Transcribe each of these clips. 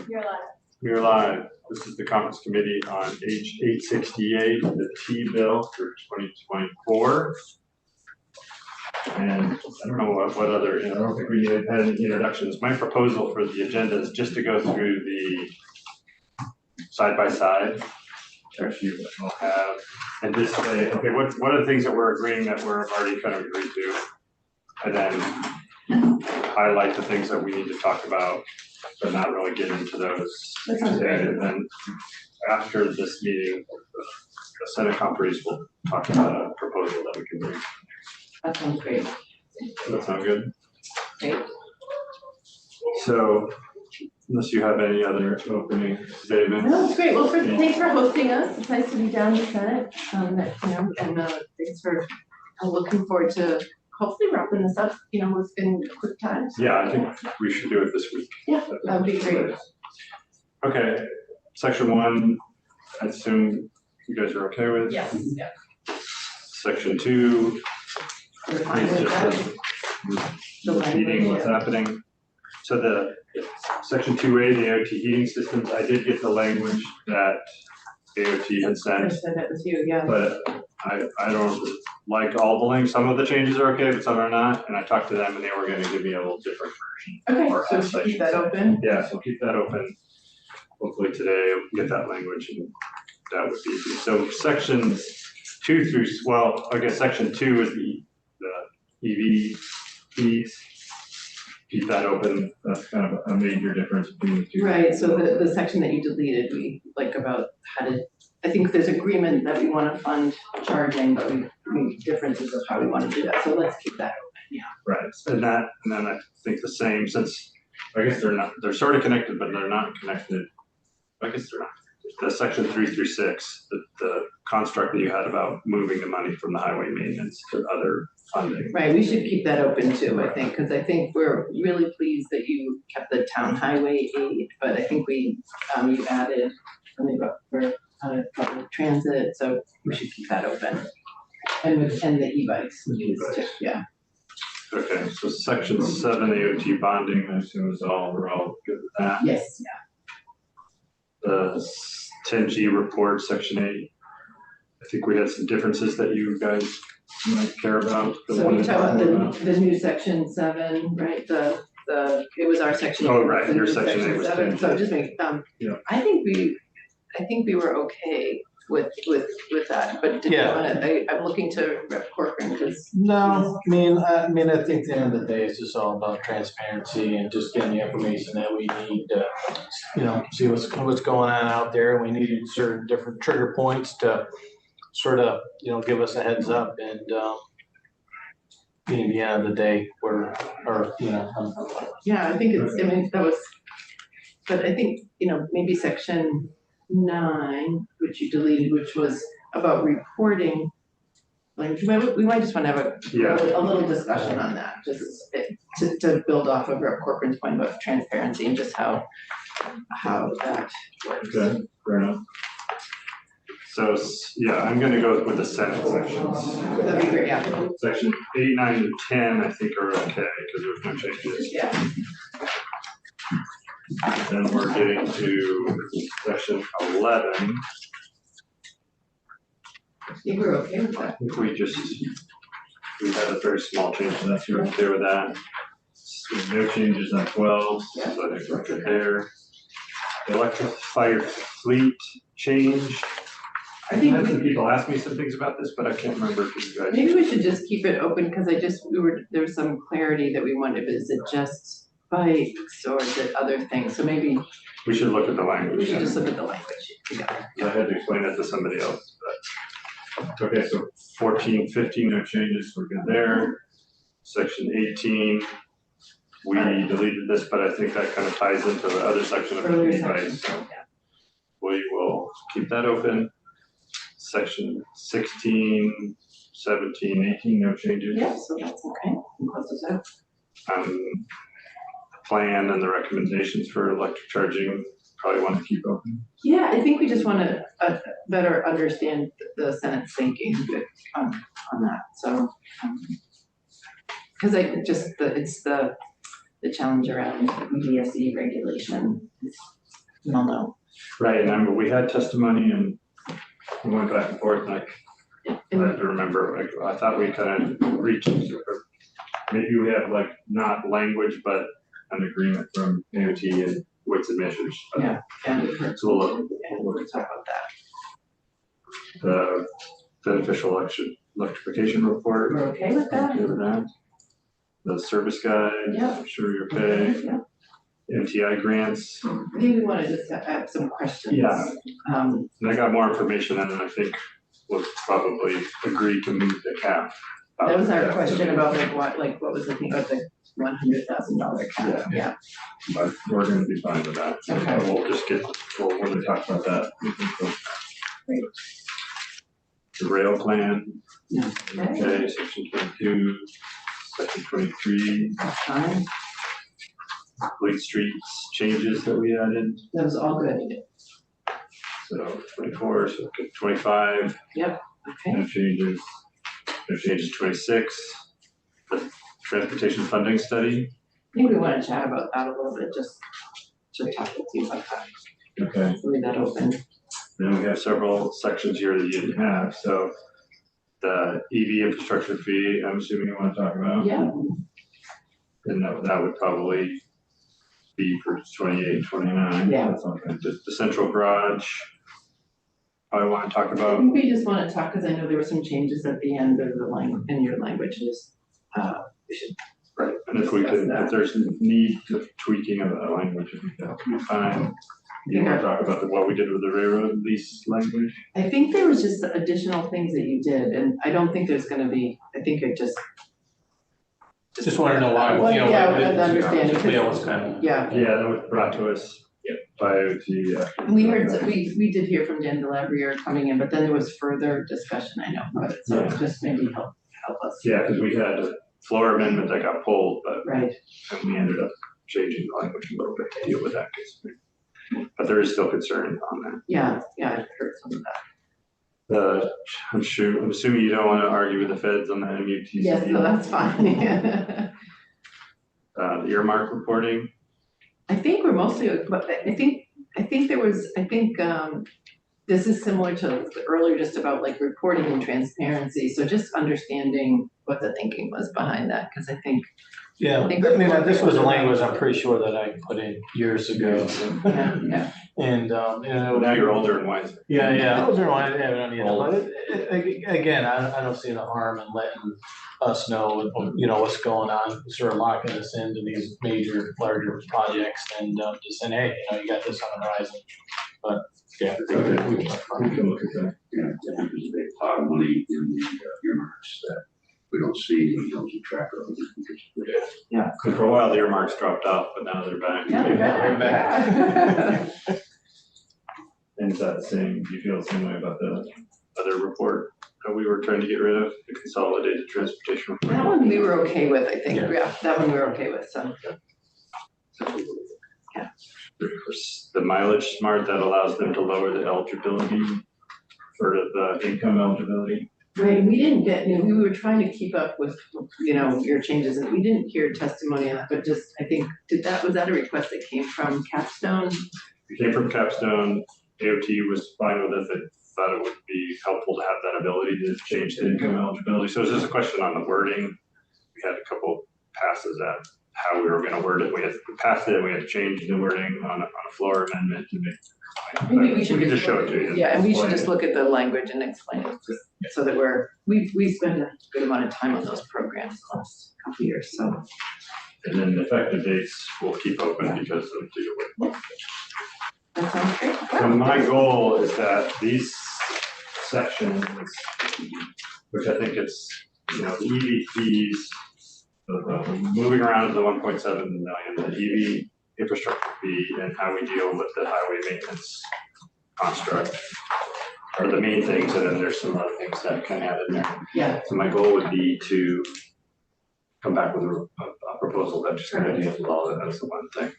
You're live. We're live. This is the Conference Committee on H868, the T bill for 2024. And I don't know what other, I don't think we had any introductions. My proposal for the agenda is just to go through the side-by-side, which you all have, and just say, okay, what are the things that we're agreeing that we're already kind of agreed to, and then highlight the things that we need to talk about, but not really get into those. That sounds great. And then after this meeting, the Senate conferees will talk about a proposal that we can bring. That sounds great. Does that sound good? Great. So, unless you have any other opening statements. No, it's great. Well, thanks for hosting us. It's nice to be down in the Senate. And thanks for. I'm looking forward to hopefully wrapping this up, within quick time. Yeah, I think we should do it this week. Yeah, that would be great. Okay, section 1, I assume you guys are okay with? Yes. Yeah. Section 2 We're fine is with just that. repeating what's happening. So the section 2A, the AOT heating systems, I did get the language that AOT had I sent, said that with you, yeah. but I don't like all the links. Some of the changes are okay, but some are not. And I talked to them and they were going to give me a little different version. Okay, or so should keep that open? Yeah, so keep that open. Hopefully today we'll get that language and that would be easy. So sections 2 through, well, I guess section 2 is the EV fees. Keep that open. That's kind of a major difference between the two. Right, so the section that you deleted, we like about how to, I think there's agreement that we want to fund charging, but we differences of how we want to do that. So let's keep that open, yeah. Right, and then I think the same, since I guess they're sort of connected, but they're not connected. I guess they're not. The section 3 through 6, the construct that you had about moving the money from the highway maintenance to other funding. Right, we should keep that open too, I think, because I think we're really pleased that you kept the town highway aid, but I think you added something about for public transit, so we should keep that open. And the e-bikes, yeah. Okay, so section 7 AOT bonding, I assume we're all good with that. Yes, yeah. The 10G report, section 8. I think we had some differences that you guys might care about. So we talk about the new section 7, right? It was our section. Oh, right, your section 8 was 10G. So just make, yeah. I think we were okay with that, but did Yeah. I'm looking to Rep. Corcoran because. No, I mean, I think at the end of the day, it's just all about transparency and just getting the information that we need to, see what's going on out there. We need certain different trigger points to sort of, give us a heads up. And at the end of the day, Yeah, I think that was, but I think, maybe section 9, which you deleted, which was about reporting. Like, we might just want to have a little discussion on that, just to build off of Rep. Corcoran's point about transparency and just how that works. Okay, fair enough. So, yeah, I'm going to go with the Senate sections. That'd be great, yeah. Section 8, 9, and 10, I think are okay because there's no changes. Yeah. Then we're getting to section 11. I think we're okay with that. I think we had a very small change, so that's you're okay with that. So no changes on 12, so I think we're good there. The electric fire fleet change. I had some people ask me some things about this, but I can't remember if you guys. Maybe we should just keep it open because there was some clarity that we wanted. Is it just bikes or is it other things? So maybe we should look at the language. We should just look at the language. Yeah. I had to explain that to somebody else. But okay, so 14, 15, no changes. We're good there. Section 18, we deleted this, but I think that kind of ties into the other section of the device. So we will keep that open. Section 16, 17, 18, no changes. Yeah, so that's okay. Close this out. The plan and the recommendations for electric charging probably want to keep open. Yeah, I think we just want to better understand the Senate's thinking on that. So, because it's the challenge around EDSE regulation. I'll know. Right, and I mean, we had testimony and we went back and forth, and I have to remember, like, I thought we kind of reached, or maybe we have like not language, but an agreement from AOT and weights and measures. Yeah, we've heard. So we'll And we'll talk about that. the beneficial electrification report. We're okay with that? Okay with that. The service guide, Yeah. I'm sure you're okay. Yeah. MTI grants, I think we want to just have some questions. Yeah. Um, and I got more information and I think we'll probably agree to move the cap. that was our question about what was the thing about the $100,000 cap? Yeah. But we're gonna be fine with that. Okay. We'll really talk about that. Great. The rail plan, Okay, okay, section 22, section 23, that's fine. Fleet Streets changes that we added. That was all good. So 24, so 25, Okay. no changes. No changes 26. The transportation funding study. I think we want to chat about that a little bit, just to talk with you about that. Okay. Leave that open. Then we have several sections here that you didn't have. So the EV infrastructure fee, I'm assuming you want to talk about. Yeah. And that would probably be for 28, 29. Yeah. That's okay. The central garage, I want to talk I about. think we just want to talk, because I know there were some changes at the end of the language, in your languages. We should. Right, and if we could, if there's need to tweaking of the language, I think that would be fine. You want to talk about what we did with the railroad lease language? I think there was just additional things that you did, and I don't think there's gonna be, I think it just. Just want to know why, Well, you know. yeah, and understanding, 'cause- Yeah, what's kind of. Yeah, Yeah, that was brought to us by OT. we heard, we did hear from Dan Delabrie coming in, but then there was further discussion, I know, about it, so Yeah. just maybe help us. Yeah, because we had a floor amendment that got pulled, but Right, and we ended up changing the language a little bit to deal with that case. But there is still concern on that. yeah, I've heard some of that. I'm assuming you don't want to argue with the feds on the MUTC. Yes, so that's fine. The earmark reporting, I think we're mostly, but I think there was, this is similar to earlier, just about like reporting and transparency, so just understanding what the thinking was behind that, because I think. Yeah, I mean, this was a language I'm pretty sure that I put in years ago. Yeah. And, you well, know. now you're older and wiser. Yeah, those are mine, yeah, we don't need it, but again, I don't see the harm in letting us know, you know, what's going on, sort of locking us into these major, larger projects and, just saying, hey, you know, you got this on the horizon, but, yeah. Okay. we can talk about it. We can look at that. Yeah, there's a big pot of money in the earmarks that we don't see, we don't keep track of. Because for a while the earmarks dropped off, but now they're back. They're back. And is that the same, do you feel the same way about the other report that we were trying to get rid of, the consolidated transportation That report? one we were okay with, I think, Yeah. yeah, that one we were okay with, so. The mileage smart that allows them to lower the eligibility for the income eligibility. Right, we didn't get, we were trying to keep up with, your changes, and we didn't hear testimony on that, but just, I think, was that a request that came from Capstone? It came from Capstone, AOT was fine with it, they thought it would be helpful to have that ability to change the income eligibility. So it was just a question on the wording. We had a couple passes at how we were gonna word it. We passed it, and we had to change the wording on a floor amendment to make. Maybe we should can just show it to you. Yeah, and we should Explain just it. look at the language and explain it, just so that we spend a good amount of time on those programs the last couple of years, so. And then the effective dates we'll keep open because of the. That sounds great. So my goal is that these sections, which I think it's, the EV fees, the moving around of the 1.7 million, the EV infrastructure fee, and how we deal with the highway maintenance construct are the main things, and then there's some other things that can add in there. Yeah, So my goal would be to come back with a proposal that just kind of deals with all of that as the one thing.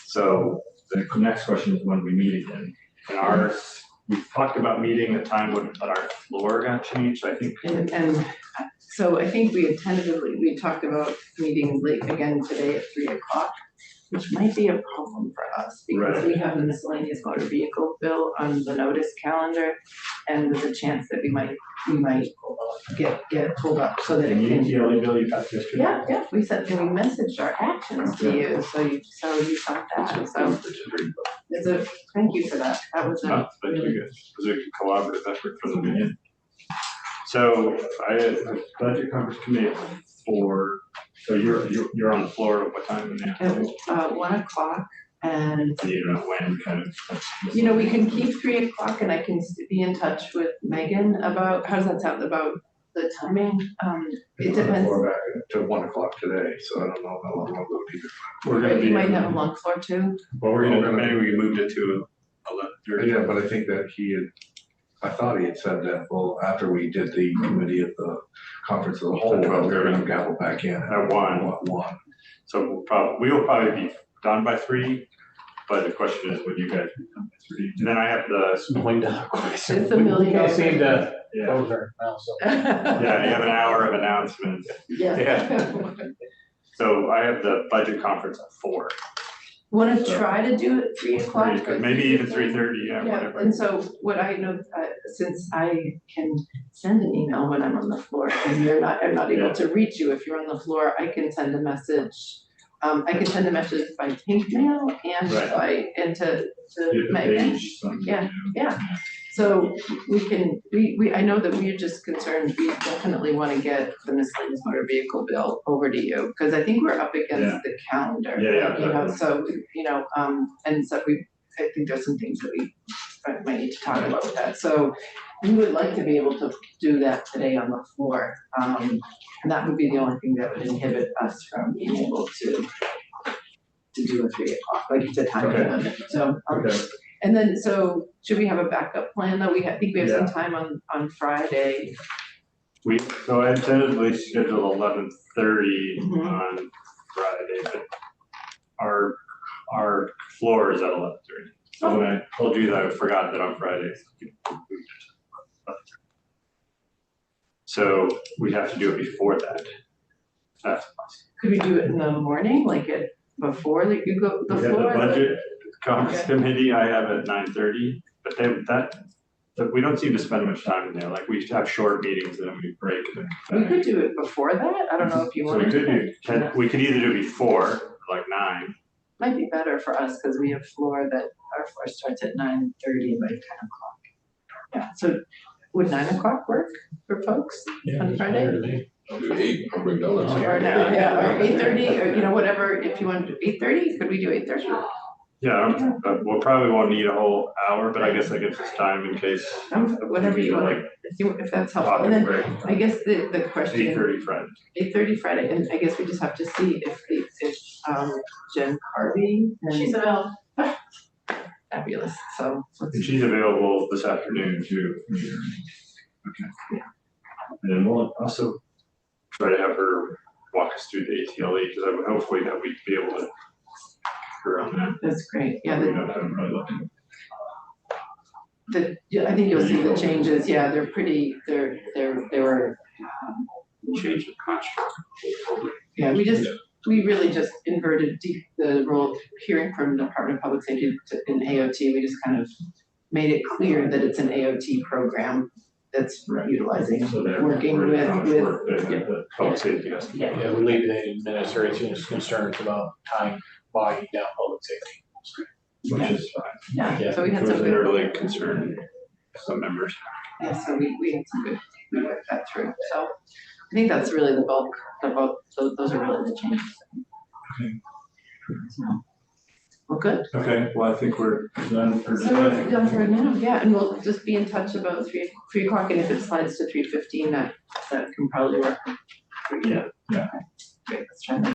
So the next question is when we meet again. And ours, we talked about meeting a time when our floor got changed, I think. and so I think we had tentatively, we talked about meeting late again today at 3:00. which might be a problem for us because Right. we have the miscellaneous motor vehicle bill on the notice calendar. And there's a chance that we might get pulled up so that it And can. the only bill you got yesterday? Yeah, we sent, and we messaged our actions to you, so you saw that, so it's a, thank you for that, that was a. Thank you guys. It was a collaborative effort from the beginning. So I had a budget conference committee at 4, so you're on the floor at what time in the afternoon? At 1 o'clock, and, And you don't know when, kind of. you know, we can keep 3 o'clock, and I can be in touch with Megan about, how does that sound, about the timing? It depends. We're back to 1 o'clock today, so I don't know how long I'll go either. We're gonna be. You might have a long floor too. Well, we're gonna, maybe we moved it to 11:30. Yeah, but I think that I thought he had said that, well, after we did the committee at the conference of the whole, we were gonna gavel back in At 1. One. So we will probably be done by 3, but the question is, would you guys be done by 3? And then I have the, It's a $1 million question. It's a $1 million. You guys seem to, yeah, those are, now, so. yeah, you have an hour of announcements. Yeah. So I have the budget conference at 4. Want to try to do it 3 o'clock? Maybe even 3:30, yeah, Yeah, whatever. and so what I know, since I can send an email when I'm on the floor, and I'm not able to reach you if you're on the floor, I can send a message. I can send a message by pink mail and to Megan. Yeah. So I know that we're just concerned, we definitely want to get the miscellaneous motor vehicle bill over to you, because I think we're up against the calendar. Yeah, You know, so, you know, and so I think there's some things that we might need to talk about with that. So we would like to be able to do that today on the floor. And that would be the only thing that would inhibit us from being able to do a 3 o'clock, like you said, time limit. So, and then, so should we have a backup plan though? I think we have some time on Friday. So I tentatively scheduled 11:30 Mhm. on Friday, but our floor is at 11:30. So when I told you that, I forgot that on Fridays. So we have to do it before that. That's possible. Could we do it in the morning, like before that you go the We have floor? the budget conference committee, I have at 9:30, but we don't seem to spend much time in there. Like we have short meetings and then we break. And We could do it before that. I don't know if you So want to. we could either do before, like 9. Might be better for us because we have our floor starts at 9:30 by 10 o'clock. Yeah, so would 9 o'clock work for folks on Friday? I'll do 8, I'll bring donuts. Or no, or 8:30, or, you know, whatever, if you want to do 8:30, could we do 8:30? Yeah, we'll probably won't need a whole hour, but I guess that gives us time in case. Whatever you want, if that's helpful. And then Break. I guess the question. 8:30 Friday. 8:30 Friday, and I guess we just have to see if Jen Harvey and. She's available. Fabulous, so. let's- And she's available this afternoon too. Okay. Yeah. And then we'll also try to have her walk us through the ATLE, because I would hopefully that we'd be able to her on that. That's great, yeah, We don't have it really looking. I think you'll see the changes, yeah, they're pretty, they were, Change the construct. yeah, we really just inverted the role of hearing from the Department of Public Safety in AOT, we just kind of made it clear that it's an AOT program that's utilizing, So they're working with, the public safety guys. yeah. Yeah, we alleviated administration's concerns about time bogging down public safety. Which is fine. Yeah, so we It had was some an good, early concern, some members. yeah, so we had some good, we worked that through, so I think that's really the bulk, those are really the changes. Okay. So, well, good. Okay, well, I think we're done for So we're today. done for now, yeah, and we'll just be in touch about 3 o'clock, and if it slides to 3:15, that can probably work. Yeah, yeah. Great, let's try that.